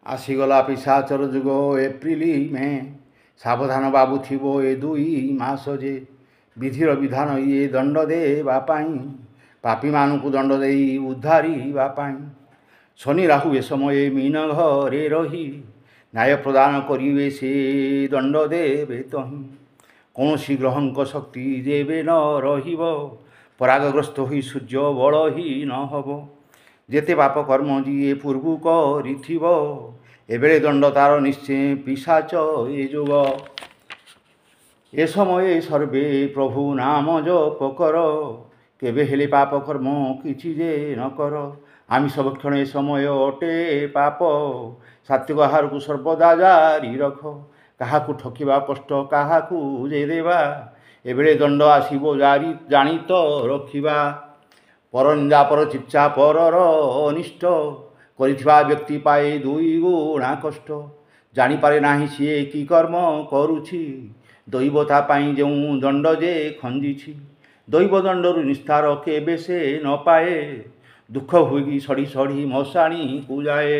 आसीगला पिशाचर जुग April May सावधान बाबू थिबो ए दुई मास जे विधिर विधान ये दंड देवापाई पापी मानू दंड दे उद्धारिबापाई शनि राहु ए समय मीन घरे रही न्याय प्रदान करिवे से दंड देवे तही कौन ग्रह शक्ति देवे न रहिब परागग्रस्त होई सूर्य बल ही न हब जेते पाप कर्म जी पूर्व करिथिब एबेले दंड तार निश्चय पिशाच ए जुग ए समय सर्वे प्रभु नाम जप कर केबे हेले पाप कर्म किछि जे न कर आमिष भक्षण ए समय अटे पाप सात्विक आहार को सर्वदा जारी रख क्या ठकिबा कष्ट क्या जे देवा एबेले दंड आसीबो जारी जानी तो रखिबा पर निंदा पर चिच्चा परर अनिष्ट करिथिबा व्यक्ति पाए दुई गुणा कष्ट जानी पारे नाही सिए कि कर्म करुछि दैवता पाई जो दंड जे खंजिछि दैव दंडरु निस्तार केबे से न पाए दुख हुई सड़ी सड़ी मशाणी को जाए।